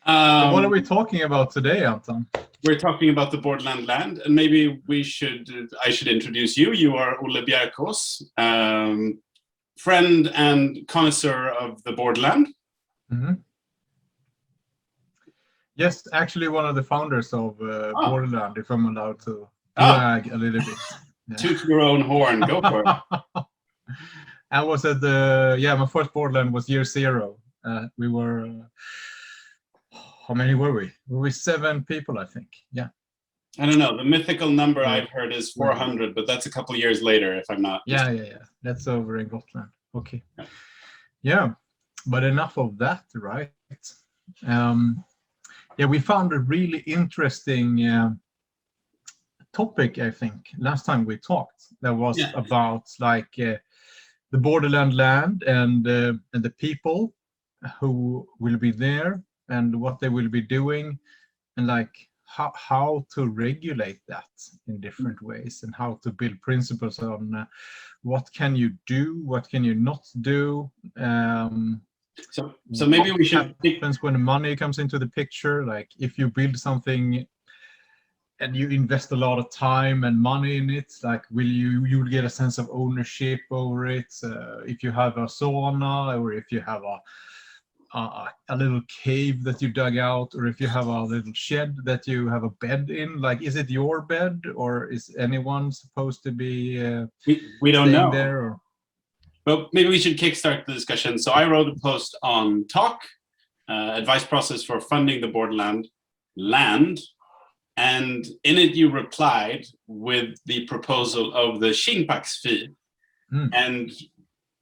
So what are we talking about today, Anton? We're talking about the borderland land, and maybe I should introduce you. You are Olle Bjerkås, friend and connoisseur of the borderland. Mm-hmm. Yes, actually one of the founders of Borderland, if I'm allowed to brag a little bit. Yeah. Toot your own horn, go for it. I was at my first Borderland was year 0. We were, how many were we? We were 7 people, I think. Yeah. I don't know. The mythical number I've heard is 400, but that's a couple of years later, if I'm not. Yeah. That's over in Gotland. Okay. Yeah. But enough of that, right? We found a really interesting topic, I think, last time we talked. That was about the borderland land and the people who will be there and what they will be doing, and how to regulate that in different ways, and how to build principles on what can you do, what can you not do. So maybe we should. What happens when money comes into the picture? Like if you build something and you invest a lot of time and money in it, like you'll get a sense of ownership over it. If you have a sauna, or if you have a little cave that you dug out, or if you have a little shed that you have a bed in, like, is it your bed, or is anyone supposed to be we don't know there? Or? Well, maybe we should kickstart the discussion. So I wrote a post on Talk, advice process for funding the borderland land. And in it, you replied with the proposal of the Xingpax fee. And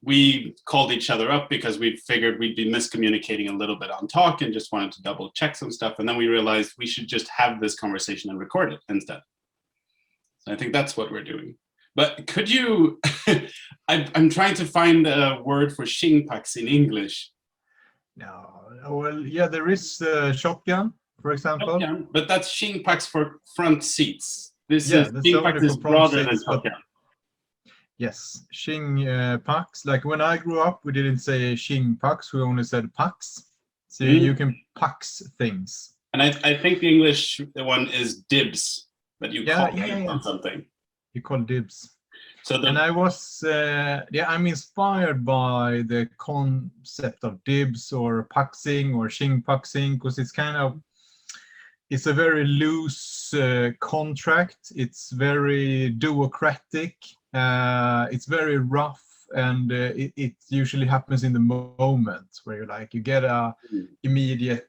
we called each other up because we figured we'd be miscommunicating a little bit on Talk and just wanted to double check some stuff. And then we realized we should just have this conversation and record it instead. So I think that's what we're doing. But could you, I'm trying to find a word for Xingpax in English. No, well, yeah, there is shotgun, for example. Shotgun, but that's Xingpax for front seats. Xingpax is broader than shotgun. Yes, Xingpax. Like when I grew up, we didn't say Xingpax, we only said pax. So you can pax things. And I think the English one is dibs, that you call on something. You call dibs. So and I was, I'm inspired by the concept of dibs or paxing or Xingpaxing, because it's a very loose contract. It's very bureaucratic. It's very rough, and it usually happens in the moment where you get a immediate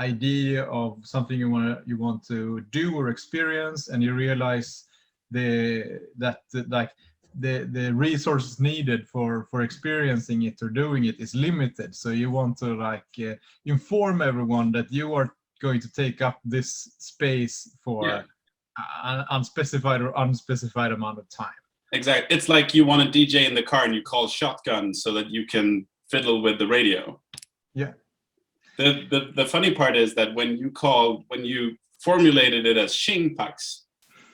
idea of something you want to do or experience, and you realize the resources needed for experiencing it or doing it is limited. So you want to inform everyone that you are going to take up this space for an unspecified or unspecified amount of time. Exactly. It's like you want to DJ in the car and you call shotgun so that you can fiddle with the radio. Yeah. The funny part is that when you formulated it as Xingpax,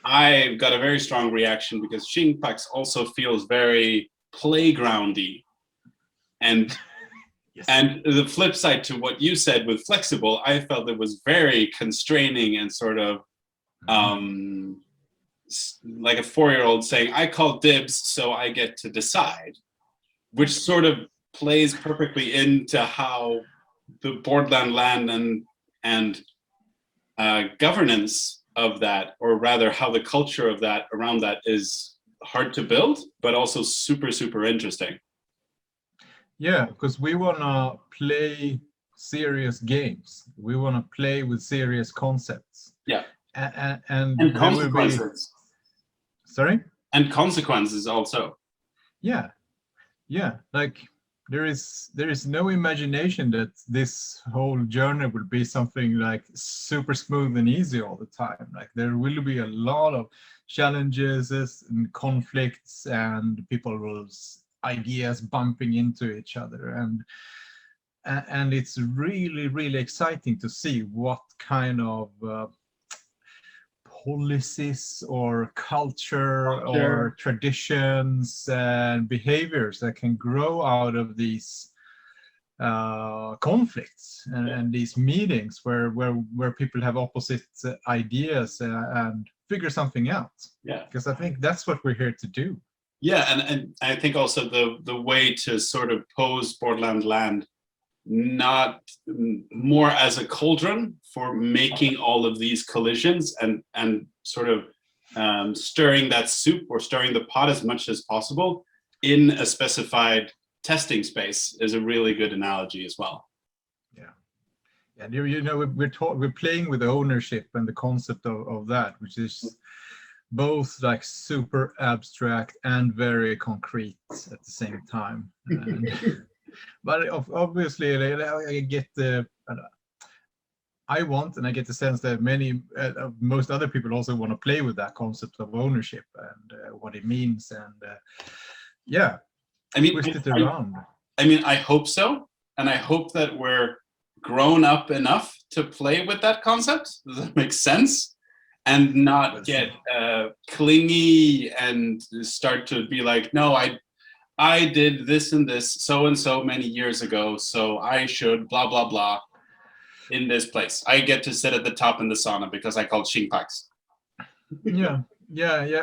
I got a very strong reaction, because Xingpax also feels very playgroundy. And and the flip side to what you said with flexible, I felt it was very constraining and sort of like a 4-year-old saying, I call dibs so I get to decide, which sort of plays perfectly into how the borderland land and governance of that, or rather how the culture of that around that is hard to build, but also super, super interesting. Yeah, because we want to play serious games. We want to play with serious concepts. Yeah. And consequences. Sorry? And consequences also. Yeah. Like there is no imagination that this whole journey will be something like super smooth and easy all the time. Like there will be a lot of challenges and conflicts, and people's ideas bumping into each other, and it's really, really exciting to see what kind of policies or culture or traditions and behaviors that can grow out of these conflicts and these meetings where people have opposite ideas and figure something out. Yeah. Because I think that's what we're here to do. Yeah, and I think also the way to sort of pose Borderland Land not more as a cauldron for making all of these collisions and sort of stirring that soup or stirring the pot as much as possible in a specified testing space is a really good analogy as well. Yeah, and you know we're playing with ownership and the concept of that, which is both like super abstract and very concrete at the same time. And, but obviously, I get I want, and I get the sense that most other people also want to play with that concept of ownership and what it means, and yeah, I mean, twist it around. I mean, I hope so, and I hope that we're grown up enough to play with that concept. Does that make sense? And not get clingy and start to be like, no, I did this and this so and so many years ago, so I should blah blah blah in this place. I get to sit at the top in the sauna because I called Shingpax. yeah,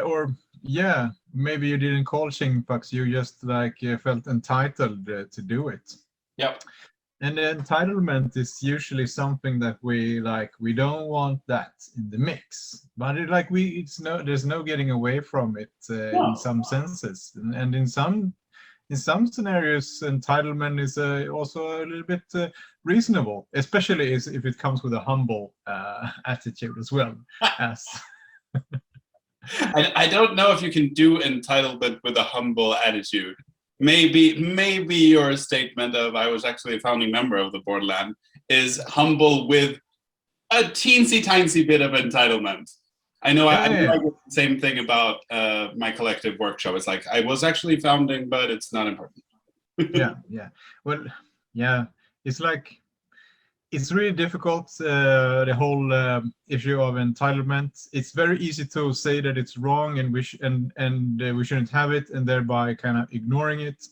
or yeah, maybe you didn't call Shingpax, you just like felt entitled to do it. Yep. And the entitlement is usually something that we don't want that in the mix, but there's no getting away from it in some senses, and in some scenarios entitlement is also a little bit reasonable, especially if it comes with a humble attitude as well. As I don't know if you can do entitlement with a humble attitude. Maybe your statement of I was actually a founding member of the Borderland is humble with a teensy bit of entitlement. I know I get the same thing about my collective work show. It's like I was actually founding, but it's not important. yeah. Well, yeah, it's like it's really difficult, the whole issue of entitlement. It's very easy to say that it's wrong and we shouldn't have it, and thereby kind of ignoring it,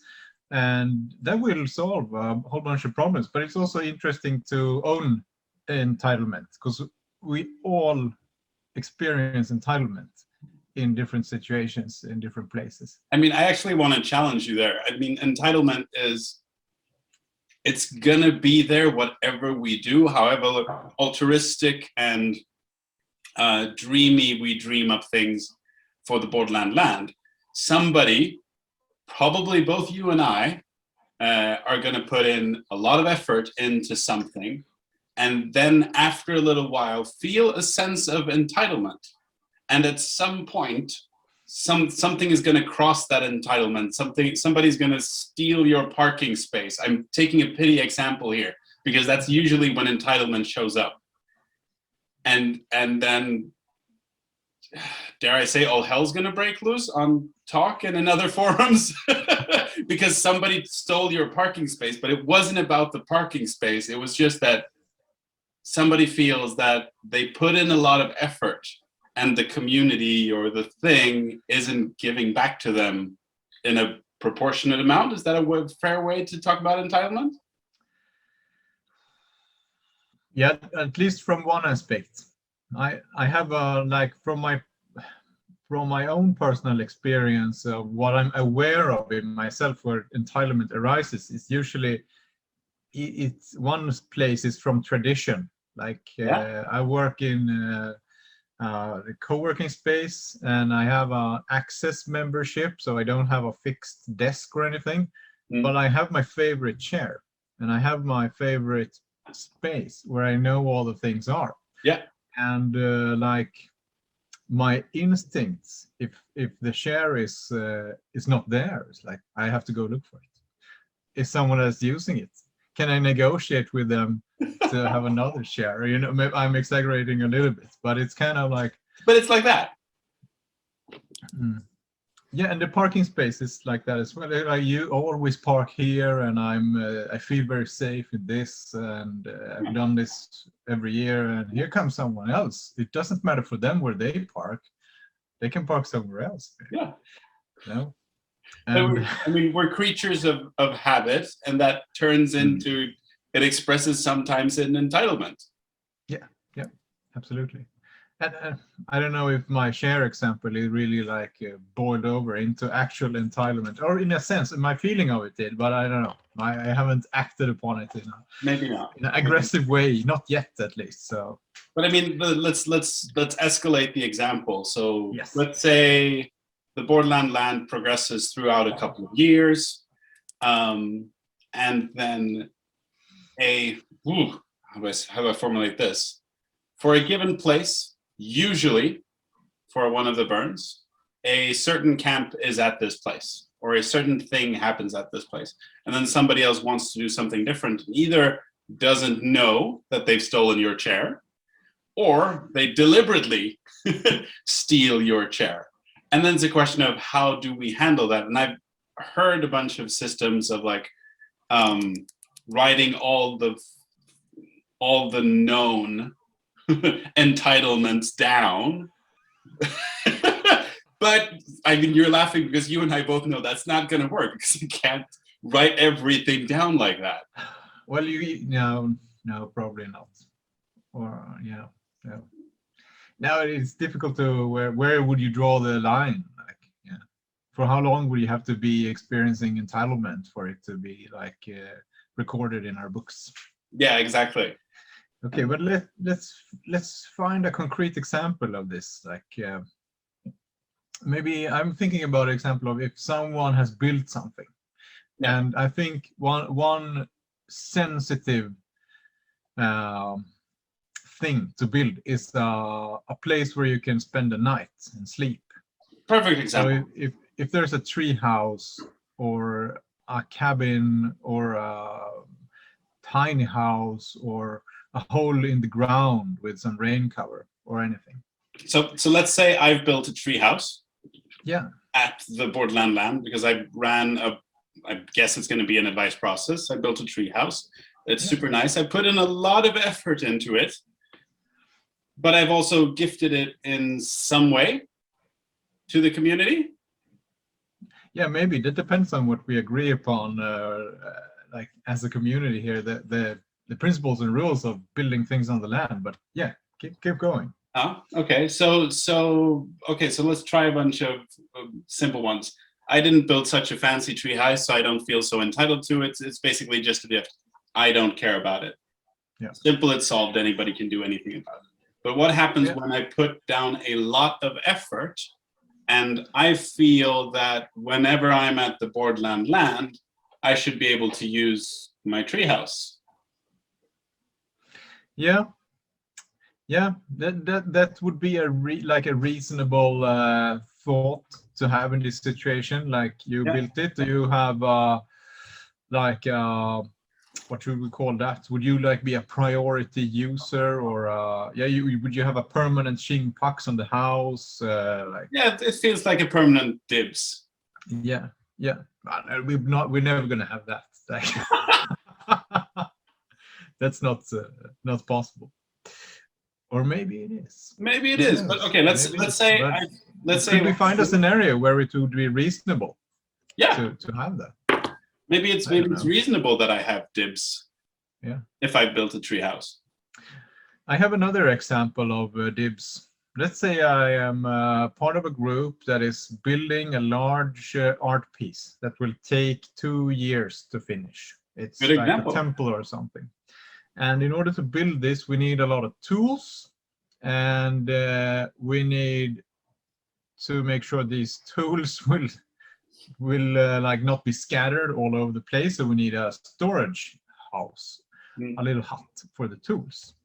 and that will solve a whole bunch of problems. But it's also interesting to own entitlement, because we all experience entitlement in different situations, in different places. I mean, I actually want to challenge you there. I mean, entitlement it's gonna be there whatever we do, however altruistic and dreamy we dream up things for the Borderland Land. Somebody, probably both you and I, are gonna put in a lot of effort into something, and then after a little while feel a sense of entitlement. And at some point, something is going to cross that entitlement. Somebody's going to steal your parking space. I'm taking a pity example here because that's usually when entitlement shows up. And then, dare I say, all hell's going to break loose on Talk and in other forums because somebody stole your parking space. But it wasn't about the parking space. It was just that somebody feels that they put in a lot of effort and the community or the thing isn't giving back to them in a proportionate amount. Is that a fair way to talk about entitlement? Yeah, at least from one aspect. I have from my own personal experience of what I'm aware of in myself where entitlement arises is usually it's one place is from tradition. I work in the co-working space, and I have a access membership, so I don't have a fixed desk or anything, but I have my favorite chair and I have my favorite space where I know all the things are. Yeah. And my instincts, if the chair is not there, it's like I have to go look for it. If someone else using it, can I negotiate with them to have another share? You know, I'm exaggerating a little bit, but it's kind of like. But it's like that. Yeah, and the parking space is like that as well. Like you always park here, and I feel very safe in this, and I've done this every year. And here comes someone else. It doesn't matter for them where they park; they can park somewhere else. Yeah. You know? And I mean, we're creatures of habit, and that turns into, it expresses sometimes an entitlement. yeah, absolutely. And I don't know if my share example is really like boiled over into actual entitlement, or in a sense, my feeling of it did, but I don't know. I haven't acted upon it Maybe not in an aggressive way, not yet at least. So, but I mean, let's escalate the example. So yes, let's say the borderland land progresses throughout a couple of years, and then how do I formulate this? For a given place, usually for one of the burns, a certain camp is at this place, or a certain thing happens at this place, and then somebody else wants to do something different, either doesn't know that they've stolen your chair, or they deliberately steal your chair. And then it's a question of how do we handle that? And I've heard a bunch of systems of like writing all the known entitlements down. But I mean, you're laughing because you and I both know that's not going to work, because you can't write everything down like that. Well, no, probably not. Or yeah. Now it's difficult to where would you draw the line? Like, yeah, for how long would you have to be experiencing entitlement for it to be like recorded in our books? Yeah, exactly. Okay, but let's find a concrete example of this. Like maybe I'm thinking about an example of if someone has built something, and I think one sensitive thing to build is a place where you can spend the night and sleep. Perfect example. So if there's a tree house or a cabin or a tiny house or a hole in the ground with some rain cover or anything. So let's say I've built a tree house. Yeah. At the borderland land, because I guess it's going to be an advice process. I built a tree house. It's super nice. I put in a lot of effort into it, but I've also gifted it in some way to the community. Yeah, maybe that depends on what we agree upon, like as a community here, the principles and rules of building things on the land. But yeah, keep going. Okay. So let's try a bunch of simple ones. I didn't build such a fancy tree house, so I don't feel so entitled to it. It's basically just a gift. I don't care about it. Yeah. Simple, it's solved. Anybody can do anything about it. But what happens when I put down a lot of effort, and I feel that whenever I'm at the borderland land, I should be able to use my treehouse? Yeah, that would be a reasonable thought to have in this situation. Like you built it, do you have like what should we call that? Would you like be a priority user, or would you have a permanent Xing Pax on the house? It feels like a permanent dibs. Yeah. We're never gonna have that. That's not possible. Or maybe it is. Maybe it is. But okay, let's say we find a scenario where it would be reasonable. Yeah. To have that. Maybe it's reasonable that I have dibs. Yeah. If I built a treehouse. I have another example of dibs. Let's say I am part of a group that is building a large art piece that will take 2 years to finish. It's Good like example. A temple or something. And in order to build this, we need a lot of tools, and we need to make sure these tools will like not be scattered all over the place. So we need a storage house, a little hut for the tools.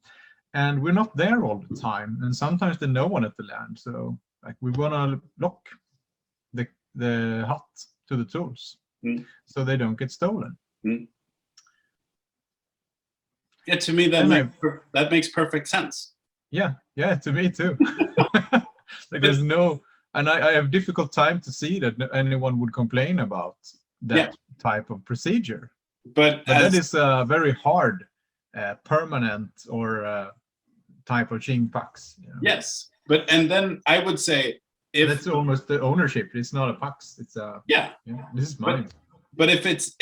And we're not there all the time, and sometimes there's no one at the land. So like we want to lock the hut to the tools so they don't get stolen. Yeah, to me that makes perfect sense. Yeah, to me too. Like there's no, and I have difficult time to see that anyone would complain about that type of procedure. But that is a very hard, permanent or type of Xing Pax. Yes, and then I would say That's almost the ownership. It's not a Pax. It's a this is mine. But if it's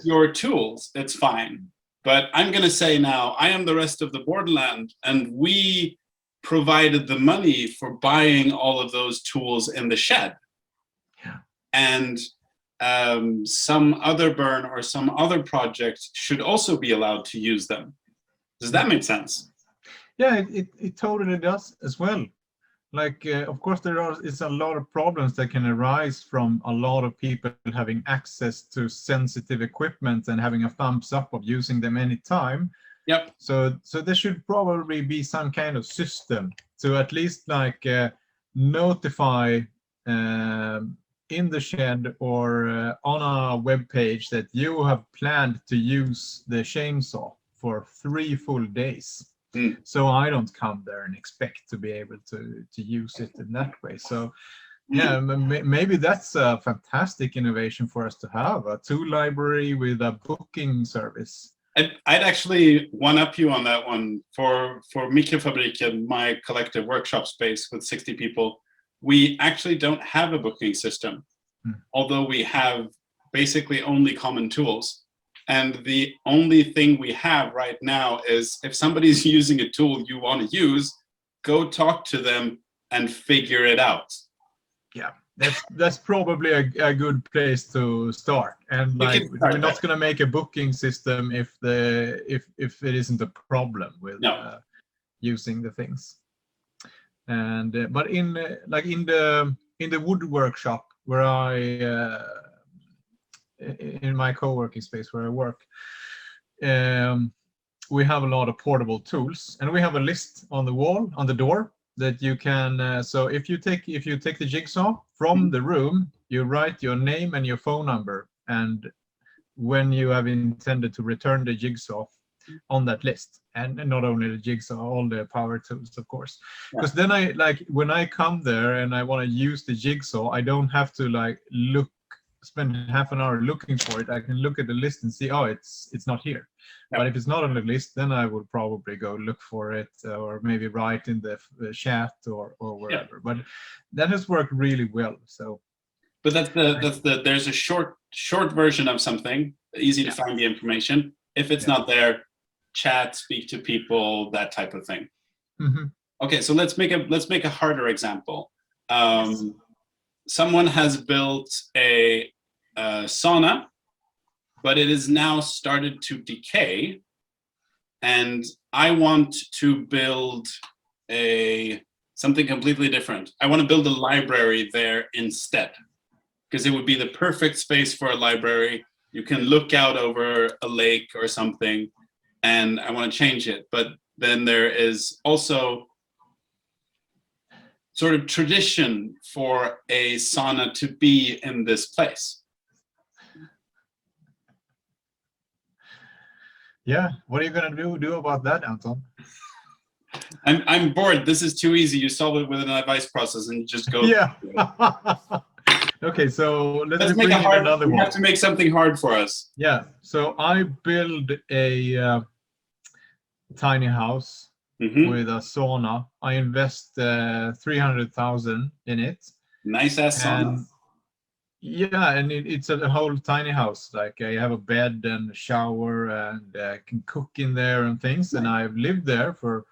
your tools, it's fine. But I'm going to say now, I am the rest of the borderland, and we provided the money for buying all of those tools in the shed. Yeah. And some other burn or some other project should also be allowed to use them. Does that make sense? Yeah, it totally does as well. Like, of course, is a lot of problems that can arise from a lot of people having access to sensitive equipment and having a thumbs up of using them anytime. Yep. So there should probably be some kind of system to at least like notify in the shed or on a web page that you have planned to use the chainsaw for 3 full days. So I don't come there and expect to be able to use it in that way. So yeah, maybe that's a fantastic innovation for us to have, a tool library with a booking service. I'd actually one-up you on that one. For Mikrofabriken, my collective workshop space with 60 people, we actually don't have a booking system, although we have basically only common tools. And the only thing we have right now is if somebody's using a tool you want to use, go talk to them and figure it out. Yeah, that's probably a good place to start. And like, we're not going to make a booking system if it isn't a problem with using the things. And but in the wood workshop where I in my co-working space where I work, we have a lot of portable tools, and we have a list on the wall, on the door, that you can. So if you take the jigsaw from the room, you write your name and your phone number, and when you have intended to return the jigsaw on that list, and not only the jigsaw, all the power tools, of course. Because then when I come there and I want to use the jigsaw, I don't have to spend half an hour looking for it. I can look at the list and see, oh, it's not here. Yep. But if it's not on the list, then I would probably go look for it, or maybe write in the chat or wherever. Yep. But that has worked really well. So, but there's a short version of something, easy to find the information. If it's not there, chat, speak to people, that type of thing. Mm-hmm. Okay, so let's make a harder example. Someone has built a sauna, but it is now started to decay, and I want to build something completely different. I want to build a library there instead, because it would be the perfect space for a library. You can look out over a lake or something, and I want to change it. But then there is also sort of tradition for a sauna to be in this place. Yeah, what are you gonna do about that, Anton? I'm bored. This is too easy. You solve it with an advice process and you just go. Yeah. Okay, so let's make another one. We have to make something hard for us. Yeah. So I build a tiny house with a sauna. I invest 300,000 in it. Nice ass sauna. Yeah, and it's a whole tiny house. Like I have a bed and a shower, and I can cook in there and things. And I've lived there for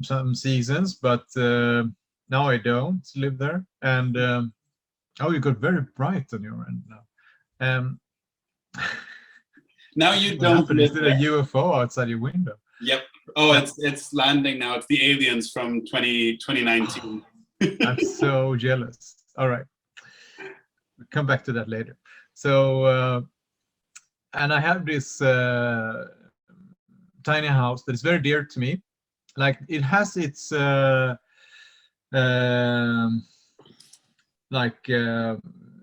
some seasons, but now I don't live there. And oh, you got very bright on your end now. Now you don't. Is it a UFO outside your window? Yep. Oh, it's landing now. It's the aliens from 2019. I'm so jealous. All right. We'll come back to that later. So, and I have this tiny house that is very dear to me. Like it has its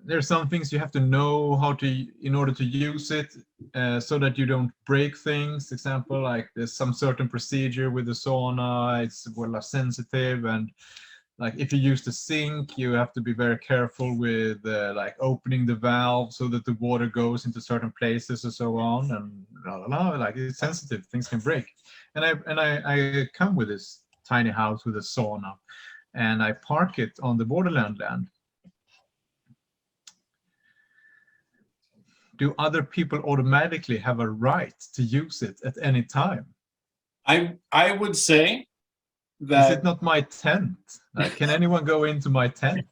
there's some things you have to know how to in order to use it, so that you don't break things. Example, like there's some certain procedure with the sauna. It's well sensitive, and like if you use the sink, you have to be very careful with like opening the valve so that the water goes into certain places and so on, and like it's sensitive, things can break. And I come with this tiny house with a sauna, and I park it on the borderland land, do other people automatically have a right to use it at any time? I would say Is that it not my tent? Like, can anyone go into my tent?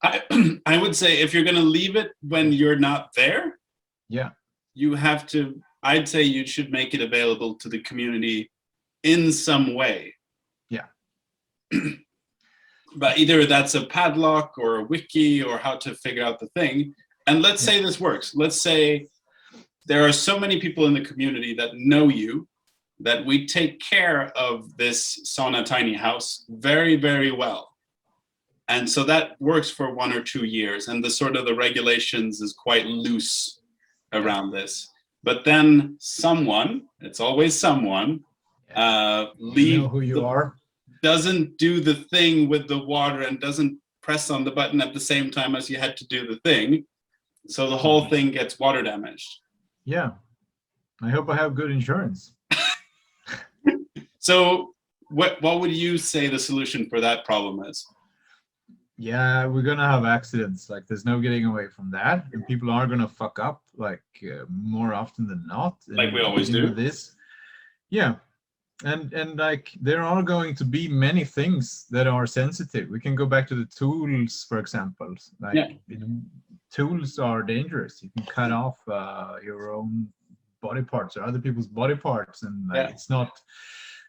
I would say if you're going to leave it when you're not there, Yeah. you have to, I'd say you should make it available to the community in some way. Yeah. But either that's a padlock or a wiki or how to figure out the thing. And let's say this works. Let's say there are so many people in the community that know you, that we take care of this sauna tiny house very, very well. And so that works for 1 or 2 years. And the sort of the regulations is quite loose around this. But then someone, it's always someone, You know who you are. doesn't do the thing with the water and doesn't press on the button at the same time as you had to do the thing. So the whole thing gets water damaged. Yeah. I hope I have good insurance. So what would you say the solution for that problem is? Yeah, we're gonna have accidents. Like, there's no getting away from that, and people are gonna fuck up, like, more often than not. Like we always do. This, yeah, and like there are going to be many things that are sensitive. We can go back to the tools, for example. Like, tools are dangerous. You can cut off your own body parts or other people's body parts, and like, it's not.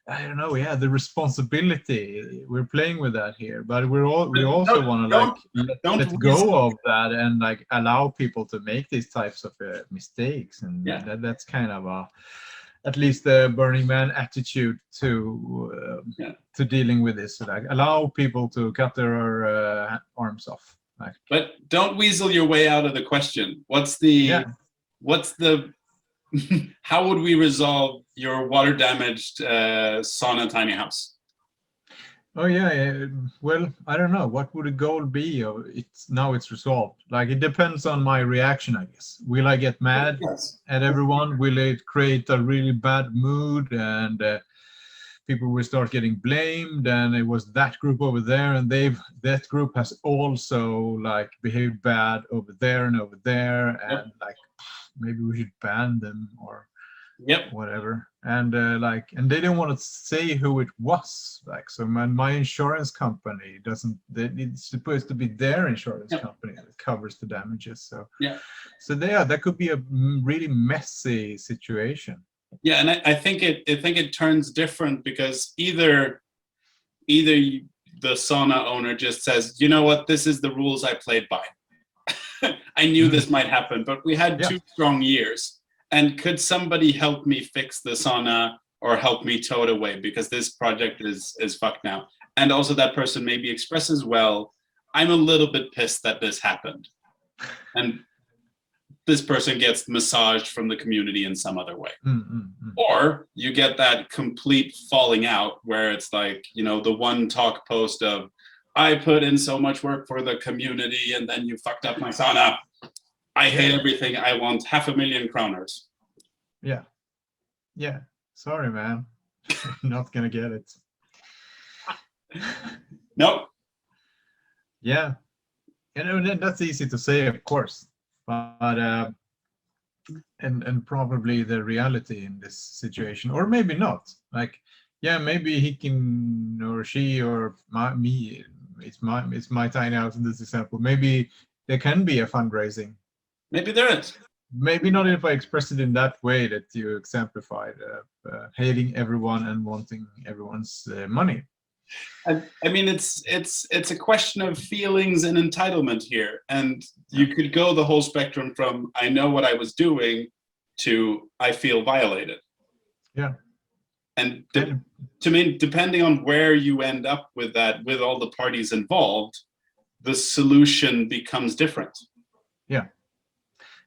I don't know. Yeah, the responsibility, we're playing with that here, but we also want to like let go of that and like allow people to make these types of mistakes, and that's kind of a, at least the Burning Man attitude to dealing with this. So, like, allow people to cut their arms off. Like, but don't weasel your way out of the question. What's the how would we resolve your water damaged sauna tiny house? Oh yeah, well, I don't know. What would the goal be? It's resolved. Like, it depends on my reaction, I guess. Will I get mad at everyone? Will it create a really bad mood, and people will start getting blamed? And it was that group over there, and that group has also like behaved bad over there and over there, and like, maybe we should ban them or whatever. And and they don't want to say who it was. Like, so my insurance company doesn't. It's supposed to be their insurance company that covers the damages. So that could be a really messy situation. Yeah, and I think it turns different because either the sauna owner just says, you know what, this is the rules I played by. I knew this might happen, but we had 2 strong years. And could somebody help me fix the sauna or help me tow it away, because this project is fucked now? And also that person maybe expresses, well, I'm a little bit pissed that this happened. And this person gets massaged from the community in some other way. Or you get that complete falling out where it's like, you know, the one talk post of, I put in so much work for the community and then you fucked up my sauna. I hate everything. I want 500,000 kroners. Yeah. Yeah. Sorry, man. Not gonna get it. Nope. Yeah. And that's easy to say, of course. But and probably the reality in this situation, or maybe not. Like, yeah, maybe he can, or she, or me. It's my tiny house in this example. Maybe there can be a fundraising. Maybe there is. Maybe not if I express it in that way that you exemplified, hating everyone and wanting everyone's money. I mean, it's a question of feelings and entitlement here, and you could go the whole spectrum from I know what I was doing to I feel violated. Yeah. And to me, depending on where you end up with that, with all the parties involved, the solution becomes different. Yeah,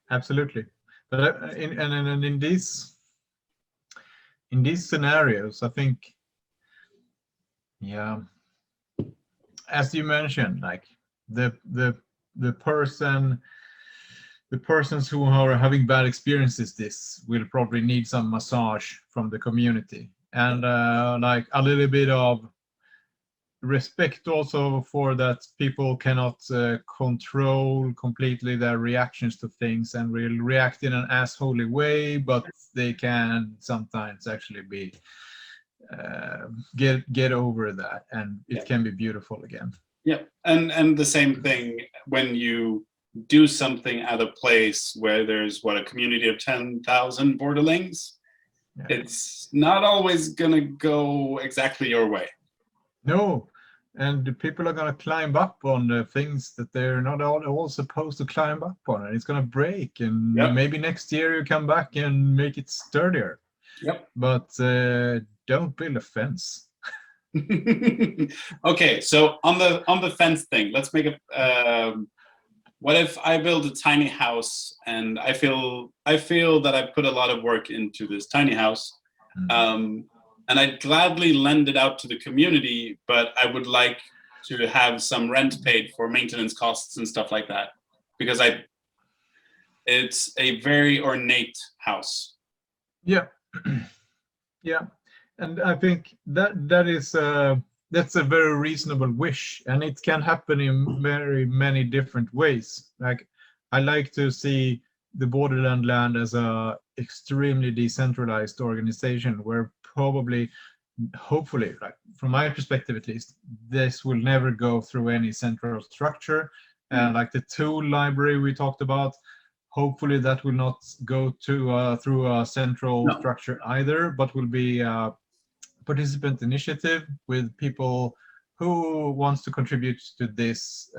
absolutely. But in these scenarios, I think, as you mentioned, like the persons who are having bad experiences, this will probably need some massage from the community, and like a little bit of respect also for that people cannot control completely their reactions to things and will react in an assholey way, but they can sometimes actually be get over that, and it can be beautiful again. Yeah, and the same thing when you do something at a place where there's a community of 10,000 borderlings. Yeah. It's not always gonna go exactly your way. No, and people are gonna climb up on the things that they're not all supposed to climb up on, and it's gonna break. And maybe next year you come back and make it sturdier. Yep. But don't build a fence. Okay, so on the fence thing, let's make a. What if I build a tiny house and I feel that I put a lot of work into this tiny house, and I'd gladly lend it out to the community, but I would like to have some rent paid for maintenance costs and stuff like that, because it's a very ornate house. Yeah, yeah, and I think that's a very reasonable wish, and it can happen in very many different ways. Like, I like to see the Borderland land as a extremely decentralized organization where hopefully, like from my perspective at least, this will never go through any central structure. Like the tool library we talked about, hopefully that will not go through a central structure either, but will be participant initiative with people who wants to contribute to this,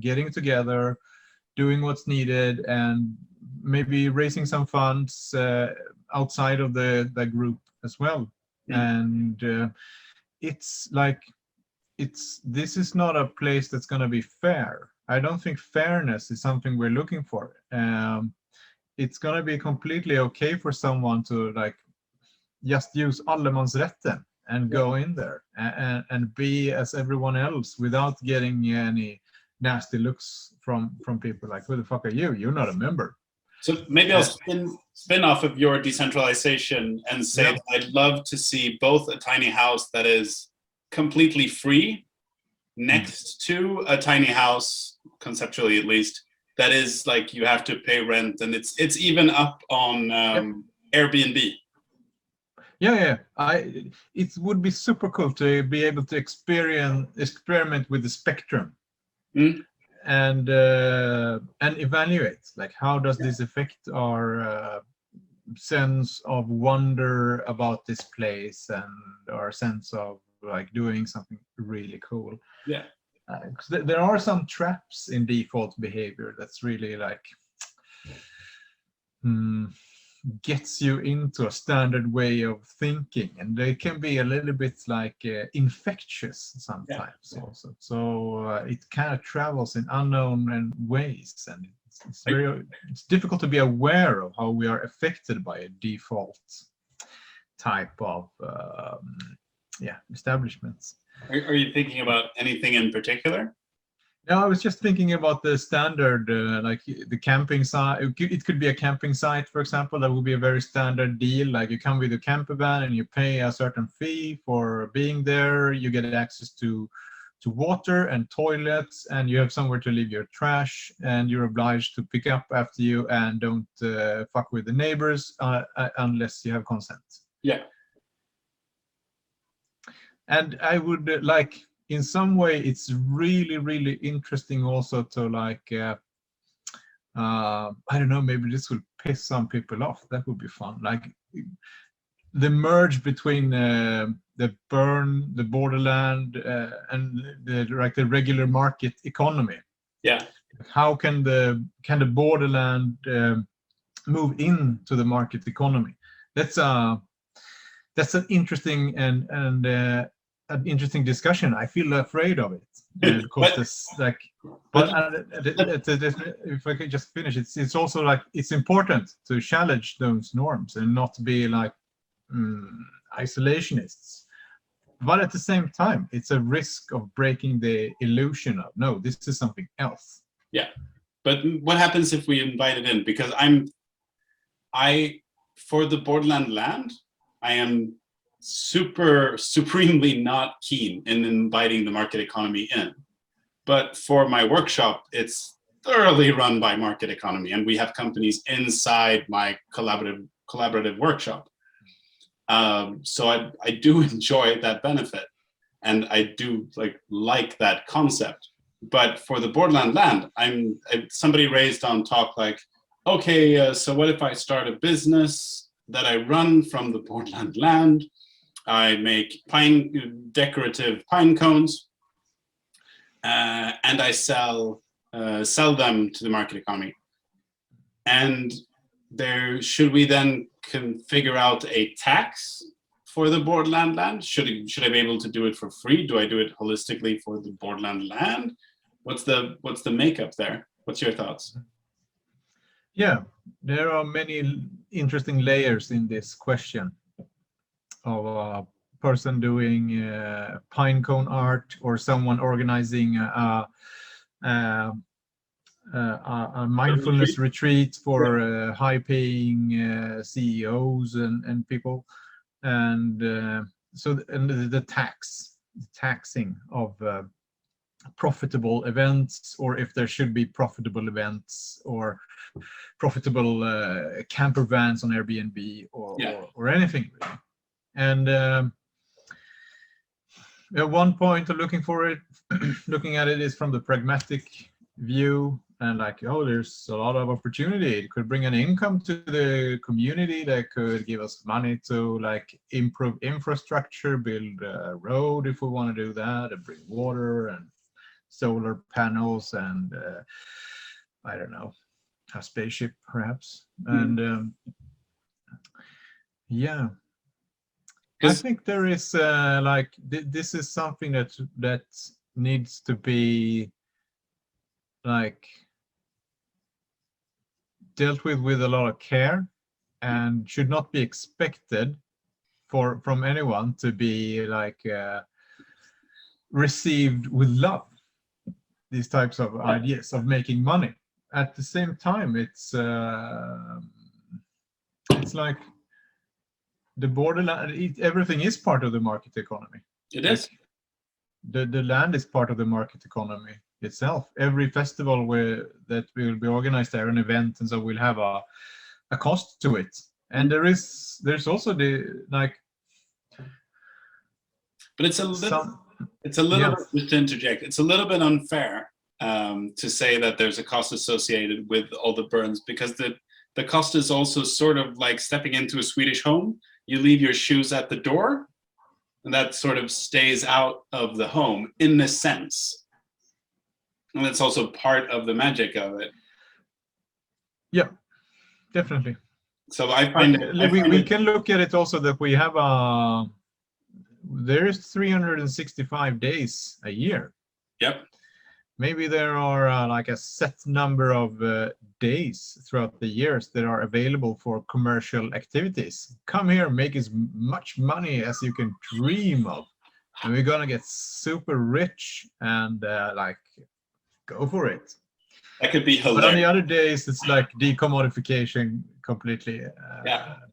getting together, doing what's needed, and maybe raising some funds outside of the group as well. And it's like this is not a place that's going to be fair. I don't think fairness is something we're looking for. It's going to be completely okay for someone to like just use allemansrätten and go in there and be as everyone else without getting any nasty looks from people like, who the fuck are you? You're not a member. So maybe I'll spin off of your decentralization and say that I'd love to see both a tiny house that is completely free next to a tiny house, conceptually at least, that is like you have to pay rent, and it's even up on Airbnb. Yeah. It would be super cool to be able to experiment with the spectrum and evaluate, like, how does this affect our sense of wonder about this place and our sense of like doing something really cool. Yeah. There are some traps in default behavior that's really like gets you into a standard way of thinking, and they can be a little bit like infectious sometimes also. So it kind of travels in unknown ways, and it's difficult to be aware of how we are affected by a default type of establishments. Are you thinking about anything in particular? No, I was just thinking about the standard, like the camping site. It could be a camping site, for example. That would be a very standard deal. Like, you come with a camper van and you pay a certain fee for being there. You get access to water and toilets, and you have somewhere to leave your trash, and you're obliged to pick up after you and don't fuck with the neighbors unless you have consent. Yeah. And I would like, in some way, it's really, really interesting also to like, I don't know, maybe this will piss some people off. That would be fun. Like the merge between the borderland and the regular market economy. Yeah. How can the borderland move into the market economy? That's an interesting and an interesting discussion. I feel afraid of it because this, like, but if I could just finish, it's also like it's important to challenge those norms and not be like isolationists. But at the same time, it's a risk of breaking the illusion of, no, this is something else. Yeah, but what happens if we invite it in? Because for the borderland land, I am supremely not keen in inviting the market economy in. But for my workshop, it's thoroughly run by market economy, and we have companies inside my collaborative workshop. So I do enjoy that benefit, and I do like that concept. But for the borderland land, somebody raised on talk like, okay, so what if I start a business that I run from the borderland land? I make decorative pine cones, and I sell them to the market economy. And should we then figure out a tax for the borderland land? Should I be able to do it for free? Do I do it holistically for the borderland land? What's the makeup there? What's your thoughts? Yeah, there are many interesting layers in this question of a person doing pine cone art, or someone organizing a mindfulness retreat for high-paying CEOs and people, and the taxing of profitable events, or if there should be profitable events or profitable camper vans on Airbnb or anything really. And one point of looking at it is from the pragmatic view, and there's a lot of opportunity. It could bring an income to the community that could give us money to improve infrastructure, build a road if we want to do that, and bring water and solar panels, and I don't know, a spaceship perhaps. And yeah, I think there is this is something that needs to be dealt with a lot of care, and should not be expected from anyone to be received with love, these types of ideas of making money. At the same time, it's like the borderland, everything is part of the market economy. It is. The land is part of the market economy itself. Every festival that will be organized there, an event, and so we'll have a cost to it. And there's also but it's a little bit, just to interject, it's a little bit unfair to say that there's a cost associated with all the burns, because the cost is also sort of like stepping into a Swedish home. You leave your shoes at the door, and that sort of stays out of the home in a sense. And that's also part of the magic of it. Yeah, definitely. So I find we can look at it also that we have there is 365 days a year. Yep. Maybe there are a set number of days throughout the years that are available for commercial activities. Come here, make as much money as you can dream of, and we're gonna get super rich and go for it. That could be hilarious. But on the other days, it's decommodification, completely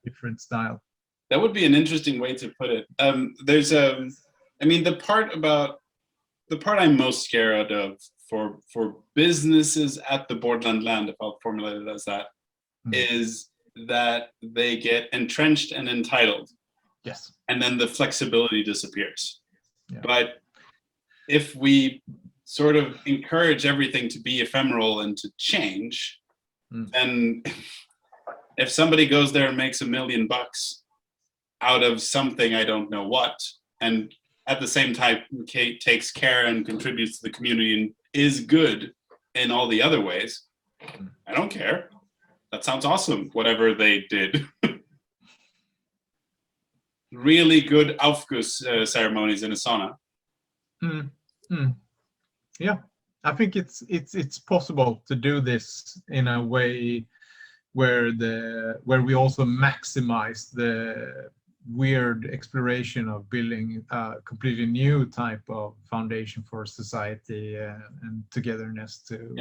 different style. That would be an interesting way to put it. There's the part I'm most scared of for businesses at the borderland land, if I'll formulate it as that, is that they get entrenched and entitled. Yes. And then the flexibility disappears. Yeah. But if we sort of encourage everything to be ephemeral and to change, then if somebody goes there and makes $1 million out of something, I don't know what, and at the same time Kate takes care and contributes to the community and is good in all the other ways, I don't care. That sounds awesome, whatever they did. Really good Aufguss ceremonies in a sauna. Yeah, I think it's possible to do this in a way where we also maximize the weird exploration of building a completely new type of foundation for society and togetherness to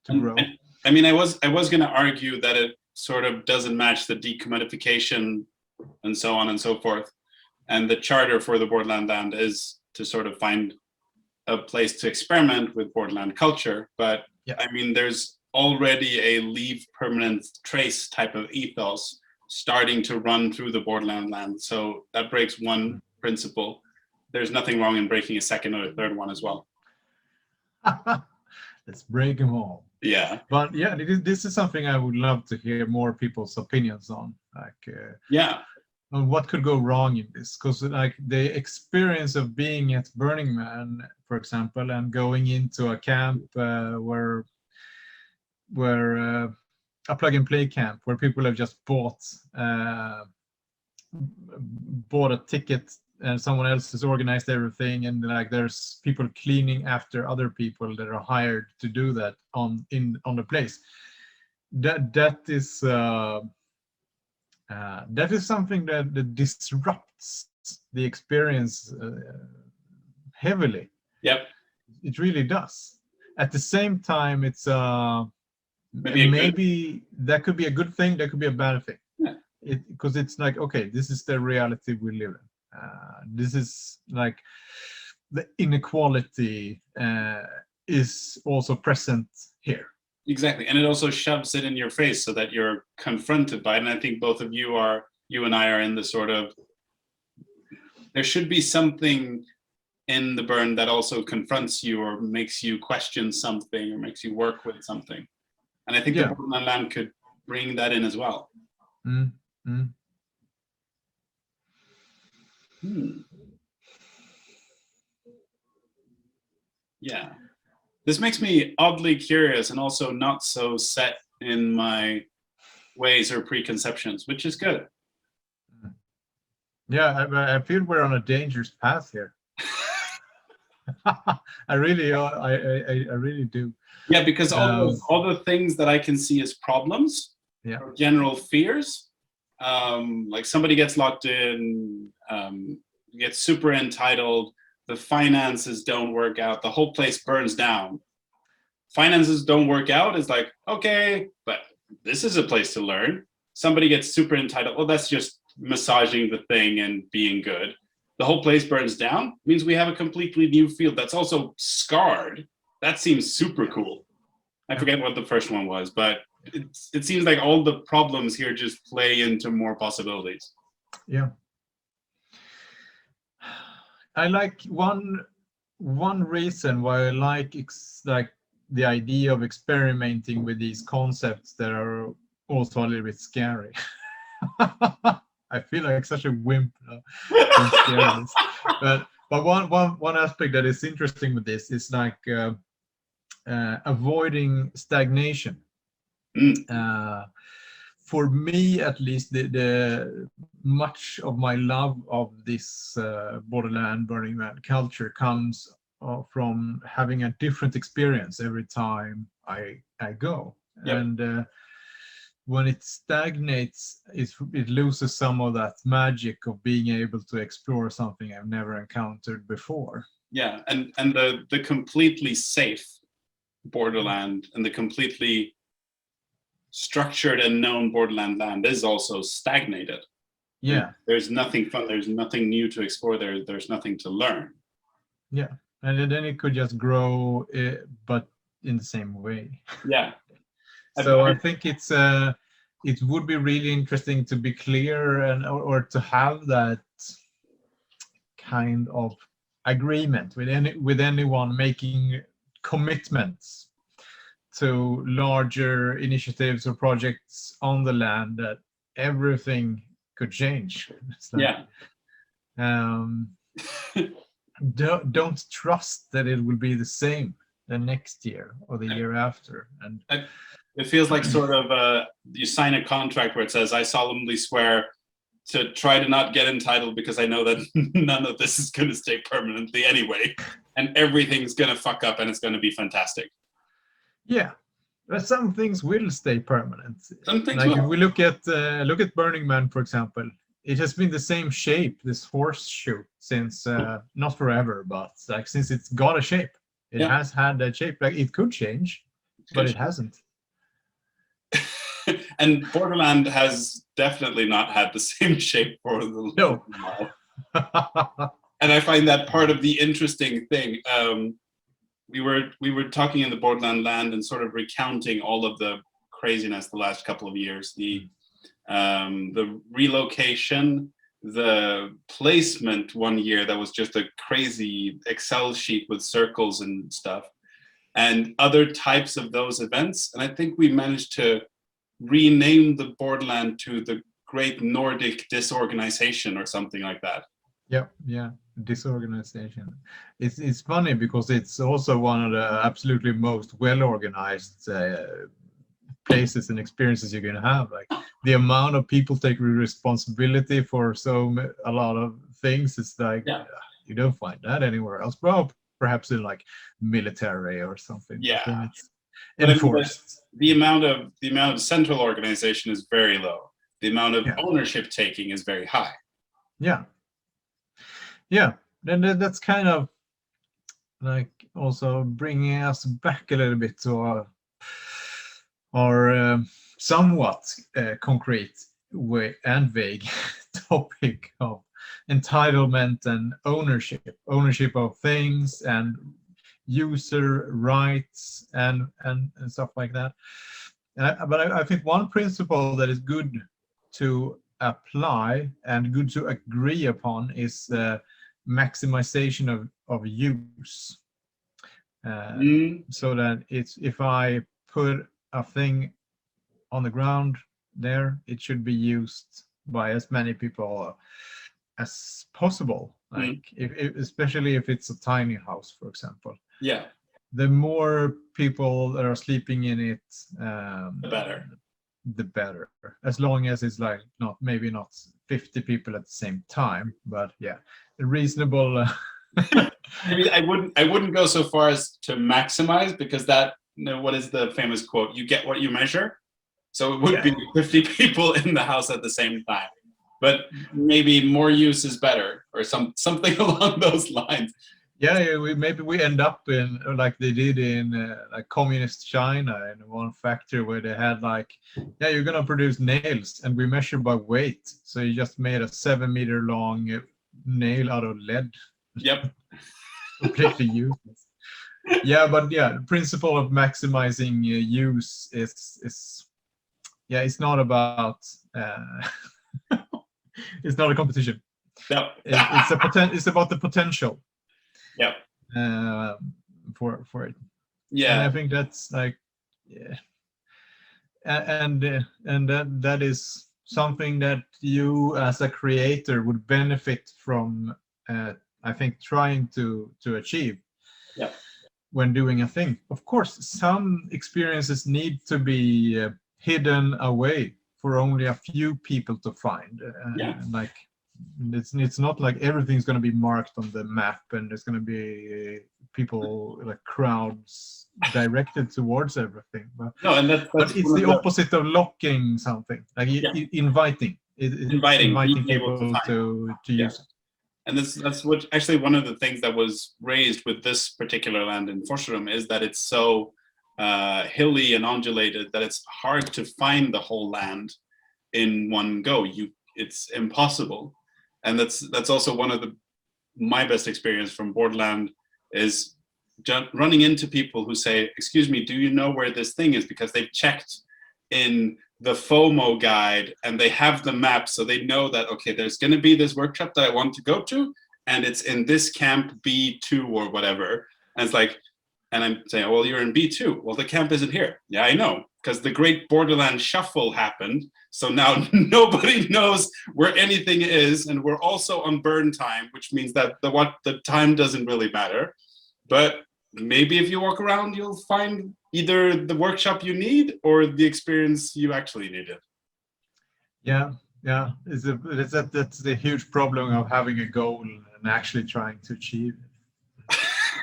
grow. I mean, I was going to argue that it sort of doesn't match the decommodification and so on and so forth, and the charter for the borderland land is to sort of find a place to experiment with borderland culture. But Yeah. I mean, there's already a leave permanent trace type of ethos starting to run through the borderland land. So that breaks one principle. There's nothing wrong in breaking a second or a third one as well. Let's break them all. Yeah. But yeah, this is something I would love to hear more people's opinions on. Like, Yeah. on what could go wrong in this, because like the experience of being at Burning Man, for example, and going into a camp where a plug and play camp where people have just bought a ticket and someone else has organized everything, and like there's people cleaning after other people that are hired to do that on the place. That is something that disrupts the experience heavily. Yep. It really does. At the same time, it's Maybe that could be a good thing, that could be a bad thing. Yeah. Because it's like, okay, this is the reality we live in. This is like the inequality is also present here. Exactly. And it also shoves it in your face so that you're confronted by it. And I think both of you and I are in the sort of, there should be something in the burn that also confronts you or makes you question something or makes you work with something. And I think the borderland land could bring that in as well. Yeah. This makes me oddly curious and also not so set in my ways or preconceptions, which is good. Yeah, I feel we're on a dangerous path here. I really do. Yeah, because all the things that I can see as problems, or general fears, like somebody gets locked in, gets super entitled, the finances don't work out, the whole place burns down. Finances don't work out is like, okay, but this is a place to learn. Somebody gets super entitled, well, that's just massaging the thing and being good. The whole place burns down means we have a completely new field that's also scarred. That seems super cool. I forget what the first one was, but it seems like all the problems here just play into more possibilities. Yeah. I like one reason why I like the idea of experimenting with these concepts that are also a little bit scary. I feel like such a wimp but one aspect that is interesting with this is like avoiding stagnation. For me, at least, the much of my love of this borderland Burning Man culture comes from having a different experience every time I go. Yep. And when it stagnates, it loses some of that magic of being able to explore something I've never encountered before. Yeah, and the completely safe borderland and the completely structured and known borderland land is also stagnated. Yeah. There's nothing fun, there's nothing new to explore, there's nothing to learn. Yeah, and then it could just grow, but in the same way. Yeah. So I think it would be really interesting to be clear or to have that kind of agreement with anyone making commitments to larger initiatives or projects on the land, that everything could change. Yeah. Don't trust that it will be the same the next year or the year after. And it feels like sort of you sign a contract where it says, I solemnly swear to try to not get entitled because I know that none of this is going to stay permanently anyway, and everything's going to fuck up and it's going to be fantastic. Yeah, but some things will stay permanent. Some things like will. If we look at Burning Man, for example, it has been the same shape, this horseshoe, since not forever, but like since it's got a shape. It has had that shape. Like it could change, but it hasn't. And Borderland has definitely not had the same shape for the no. while. And I find that part of the interesting thing. We were talking in the Borderland land and sort of recounting all of the craziness the last couple of years. The relocation, the placement one year that was just a crazy Excel sheet with circles and stuff, and other types of those events. And I think we managed to rename the Borderland to the Great Nordic Disorganization or something like that. Yeah, disorganization. It's funny because it's also one of the absolutely most well-organized places and experiences you're going to have. Like the amount of people taking responsibility for a lot of things is like, you don't find that anywhere else. Well, perhaps in like military or something. Yeah, it's enforced. The amount of central organization is very low. The amount of ownership taking is very high. Yeah, and that's kind of like also bringing us back a little bit to our somewhat concrete way and vague topic of entitlement and ownership of things and user rights and stuff like that. But I think one principle that is good to apply and good to agree upon is maximization of use. So that if I put a thing on the ground there, it should be used by as many people as possible. Like especially if it's a tiny house, for example. Yeah. The more people that are sleeping in it, the better. The better, as long as it's like maybe not 50 people at the same time, but yeah, a reasonable. I mean, I wouldn't go so far as to maximize, because that, what is the famous quote? You get what you measure. So it would be 50 people in the house at the same time, but maybe more use is better, or something along those lines. Yeah, maybe we end up in like they did in like communist China, in one factory where they had like, you're gonna produce nails, and we measure by weight. So you just made a 7-meter long nail out of lead. Yep. Completely useless. But the principle of maximizing use is it's not about it's not a competition. Yep. It's about the potential. Yeah. For it. Yeah. And I think that's like, and that is something that you as a creator would benefit from. I think trying to achieve. Yeah. When doing a thing, of course, some experiences need to be hidden away for only a few people to find. Like. It's not like everything's going to be marked on the map and there's going to be people, like crowds directed towards everything. But it's the opposite of locking something, like inviting people to use it. And that's what actually one of the things that was raised with this particular land in Forsrum is that it's so hilly and undulated that it's hard to find the whole land in one go. It's impossible. And that's also one of my best experience from Borderland is running into people who say, "Excuse me, do you know where this thing is?" Because they've checked in the FOMO guide and they have the map, so they know that, okay, there's going to be this workshop that I want to go to, and it's in this camp B2 or whatever. And it's like, and I'm saying, well, you're in B2. Well, the camp isn't here. Yeah, I know, because the Great Borderland Shuffle happened. So now nobody knows where anything is, and we're also on burn time, which means that the time doesn't really matter. But maybe if you walk around, you'll find either the workshop you need or the experience you actually needed. Yeah. That's the huge problem of having a goal and actually trying to achieve it.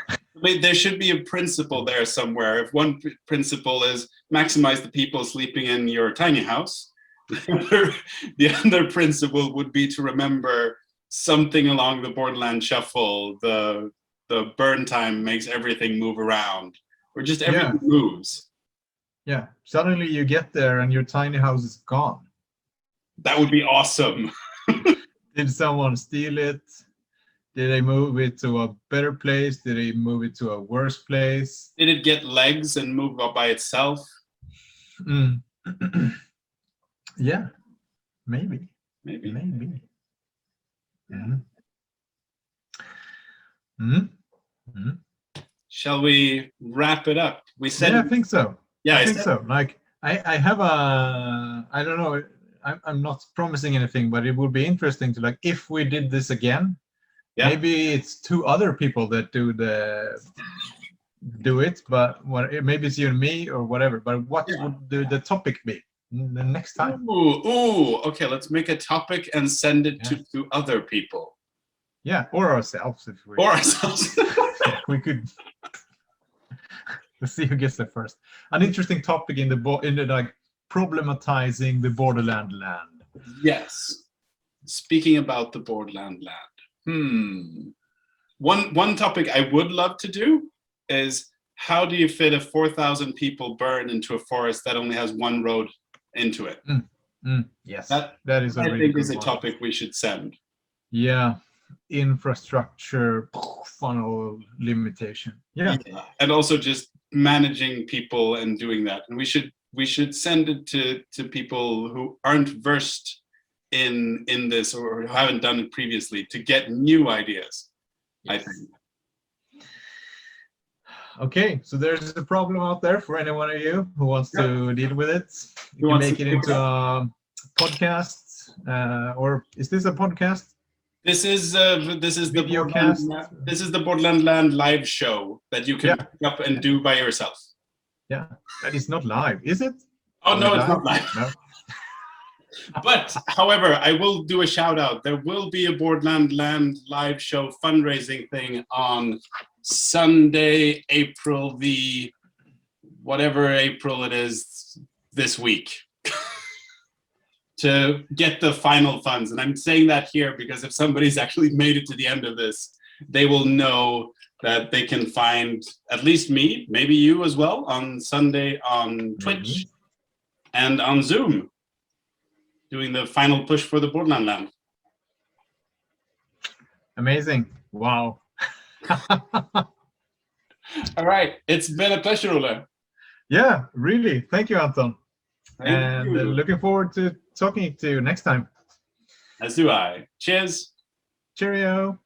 I mean, there should be a principle there somewhere. If one principle is maximize the people sleeping in your tiny house, the other principle would be to remember something along the Borderland Shuffle. The burn time makes everything move around, or just everything moves. Yeah, suddenly you get there and your tiny house is gone. That would be awesome. Did someone steal it? Did they move it to a better place? Did they move it to a worse place? Did it get legs and move up by itself? Mm. Yeah, maybe. Maybe. Maybe. Mm. Mm. Mm. Shall we wrap it up? We said. Yeah, I think so. Yeah, I think so. Like I have a, I don't know. I'm not promising anything, but it would be interesting to, like, if we did this again, maybe it's two other people that do it, but maybe it's you and me or whatever. But what would the topic be the next time? Ooh, okay. Let's make a topic and send it to other people. Yeah, or ourselves if we. Or ourselves. We could. Let's see who gets there first. An interesting topic in the like problematizing the borderland land. Yes. Speaking about the borderland land. One topic I would love to do is, how do you fit a 4,000 people burn into a forest that only has one road into it? Yes, that is a I really think is a one. topic we should send. Yeah, infrastructure funnel limitation. Yeah, and also just managing people and doing that. And we should send it to people who aren't versed in this or who haven't done it previously, to get new ideas. Yes. I think. Okay, so there's a problem out there for any one of you who wants to deal with it. You can make it into a podcast, or is this a podcast? This is the Borderland Land live show that you can pick up and do by yourself. Yeah, that is not live, is it? Oh no, it's not live. No. But however, I will do a shout out. There will be a Borderland Land live show fundraising thing on Sunday, April the whatever April it is this week, to get the final funds. And I'm saying that here because if somebody's actually made it to the end of this, they will know that they can find at least me, maybe you as well, on Sunday on Twitch and on Zoom, doing the final push for the Borderland land. Amazing. Wow. All right. It's been a pleasure, Olle. Yeah, really. Thank you, Anton. Thank you. Looking forward to talking to you next time. As do I. Cheers. Cheerio.